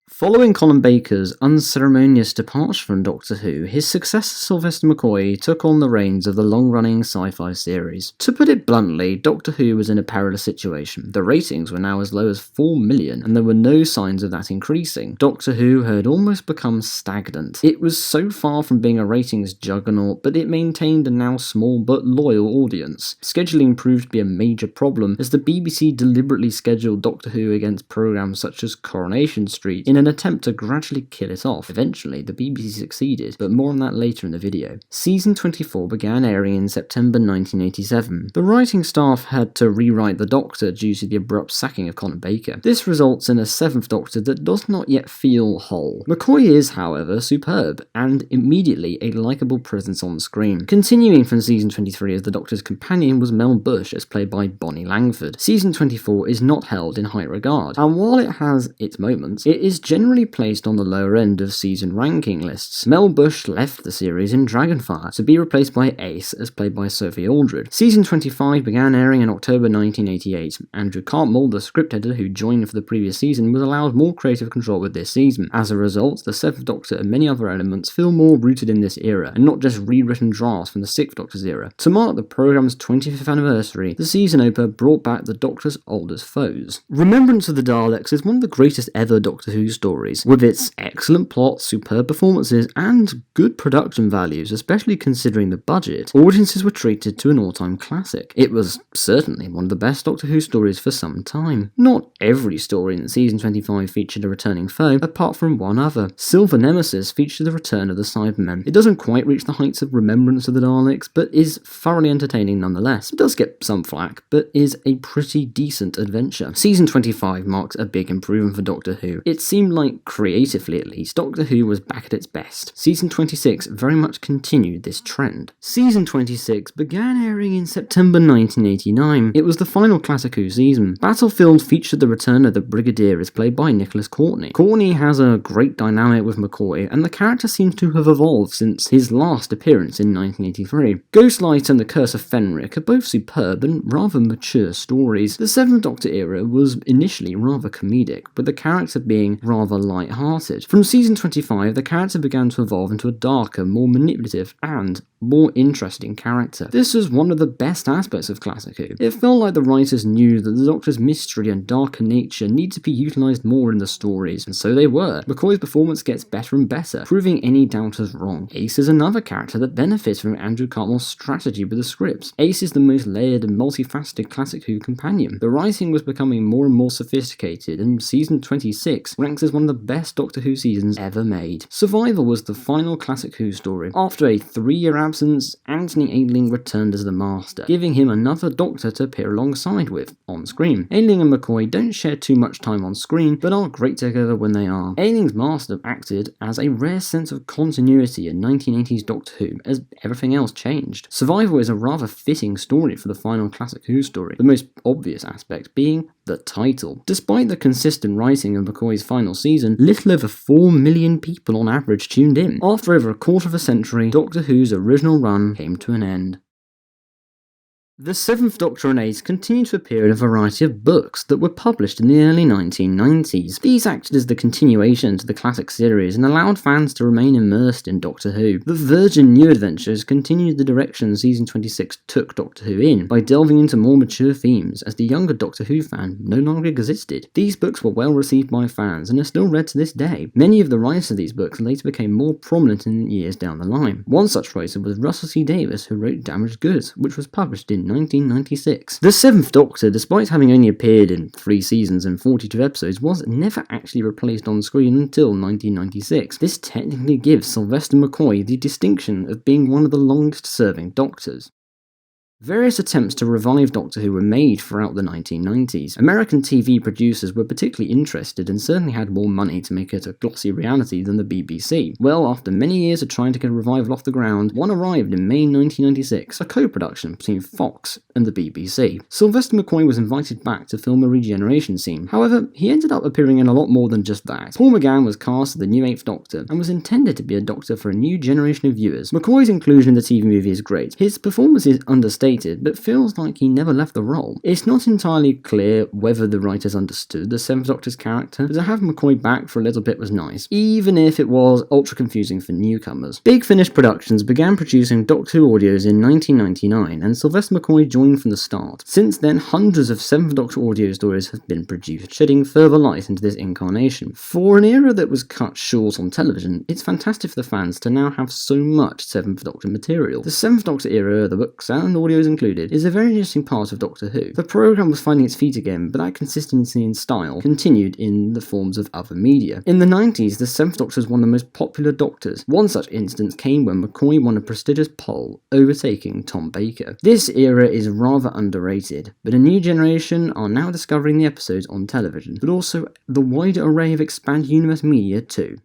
Following Colin Baker's unceremonious departure from Doctor Who, his successor Sylvester McCoy took on the reins of the long-running sci-fi series. To put it bluntly, Doctor Who was in a perilous situation. The ratings were now as low as 4 million, and there were no signs of that increasing. Doctor Who had almost become stagnant. It was so far from being a ratings juggernaut, but it maintained a now small but loyal audience. Scheduling proved to be a major problem, as the BBC deliberately scheduled Doctor Who against programmes such as Coronation Street in an attempt to gradually kill it off. Eventually, the BBC succeeded, but more on that later in the video. Season 24 began airing in September 1987. The writing staff had to rewrite the Doctor due to the abrupt sacking of Colin Baker. This results in a 7th Doctor that does not yet feel whole. McCoy is, however, superb, and immediately a likeable presence on screen. Continuing from Season 23 as the Doctor's companion was Mel Bush, as played by Bonnie Langford. Season 24 is not held in high regard, and while it has its moments, it is generally placed on the lower end of season ranking lists. Mel Bush left the series in Dragonfire to be replaced by Ace, as played by Sophie Aldred. Season 25 began airing in October 1988. Andrew Cartmel, the script editor who joined for the previous season, was allowed more creative control with this season. As a result, the 7th Doctor and many other elements feel more rooted in this era, and not just rewritten drafts from the 6th Doctor's era. To mark the programme's 25th anniversary, the season opener brought back the Doctor's oldest foes. Remembrance of the Daleks is one of the greatest ever Doctor Who stories, with its excellent plot, superb performances, and good production values, especially considering the budget. Audiences were treated to an all-time classic. It was certainly one of the best Doctor Who stories for some time. Not every story in season 25 featured a returning foe, apart from one other. Silver Nemesis featured the return of the Cybermen. It doesn't quite reach the heights of Remembrance of the Daleks, but is thoroughly entertaining nonetheless. It does get some flack, but is a pretty decent adventure. Season 25 marks a big improvement for Doctor Who. It seemed like, creatively at least, Doctor Who was back at its best. Season 26 very much continued this trend. Season 26 began airing in September 1989. It was the final Classic Who season. Battlefield featured the return of the Brigadier, as played by Nicholas Courtney. Courtney has a great dynamic with McCoy, and the character seems to have evolved since his last appearance in 1983. Ghostlight and The Curse of Fenric are both superb and rather mature stories. The 7th Doctor era was initially rather comedic, with the character being rather light-hearted. From season 25, the character began to evolve into a darker, more manipulative, and more interesting character. This was one of the best aspects of Classic Who. It felt like the writers knew that the Doctor's mystery and darker nature need to be utilised more in the stories, and so they were. McCoy's performance gets better and better, proving any doubters wrong. Ace is another character that benefits from Andrew Cartmel's strategy with the scripts. Ace is the most layered and multifaceted Classic Who companion. The writing was becoming more and more sophisticated, and season 26 ranks as one of the best Doctor Who seasons ever made. Survival was the final Classic Who story. After a 3-year absence, Anthony Ayling returned as the Master, giving him another Doctor to appear alongside with, on screen. Ayling and McCoy don't share too much time on screen, but are great together when they are. Ayling's Master acted as a rare sense of continuity in 1980s Doctor Who, as everything else changed. Survival is a rather fitting story for the final Classic Who story, the most obvious aspect being the title. Despite the consistent writing of McCoy's final season, little over 4 million people on average tuned in. After over a quarter of a century, Doctor Who's original run came to an end. The 7th Doctor and Ace continued to appear in a variety of books that were published in the early 1990s. These acted as the continuation to the classic series and allowed fans to remain immersed in Doctor Who. The Virgin New Adventures continued the direction season 26 took Doctor Who in, by delving into more mature themes, as the younger Doctor Who fan no longer existed. These books were well received by fans and are still read to this day. Many of the writers of these books later became more prominent in years down the line. One such writer was Russell C. Davies, who wrote Damaged Goods, which was published in 1996. The 7th Doctor, despite having only appeared in 3 seasons and 42 episodes, was never actually replaced on screen until 1996. This technically gives Sylvester McCoy the distinction of being one of the longest-serving Doctors. Various attempts to revive Doctor Who were made throughout the 1990s. American TV producers were particularly interested and certainly had more money to make it a glossy reality than the BBC. Well, after many years of trying to get a revival off the ground, one arrived in May 1996, a co-production between Fox and the BBC. Sylvester McCoy was invited back to film a regeneration scene. However, he ended up appearing in a lot more than just that. Paul McGann was cast as the new 8th Doctor and was intended to be a Doctor for a new generation of viewers. McCoy's inclusion in the TV movie is great. His performance is understated stated, but feels like he never left the role. It's not entirely clear whether the writers understood the Seventh Doctor's character, but to have McCoy back for a little bit was nice, even if it was ultra confusing for newcomers. Big Finish Productions began producing Doctor Who audios in 1999, and Sylvester McCoy joined from the start. Since then, hundreds of Seventh Doctor audio stories have been produced, shedding further light into this incarnation. For an era that was cut short on television, it's fantastic for the fans to now have so much Seventh Doctor material. The Seventh Doctor era, the books and audios included, is a very interesting part of Doctor Who. The programme was finding its feet again, but that consistency in style continued in the forms of other media. In the 90s, the Seventh Doctor was one of the most popular Doctors. One such instance came when McCoy won a prestigious poll, overtaking Tom Baker. This era is rather underrated, but a new generation are now discovering the episodes on television, but also the wider array of expanded universe media too.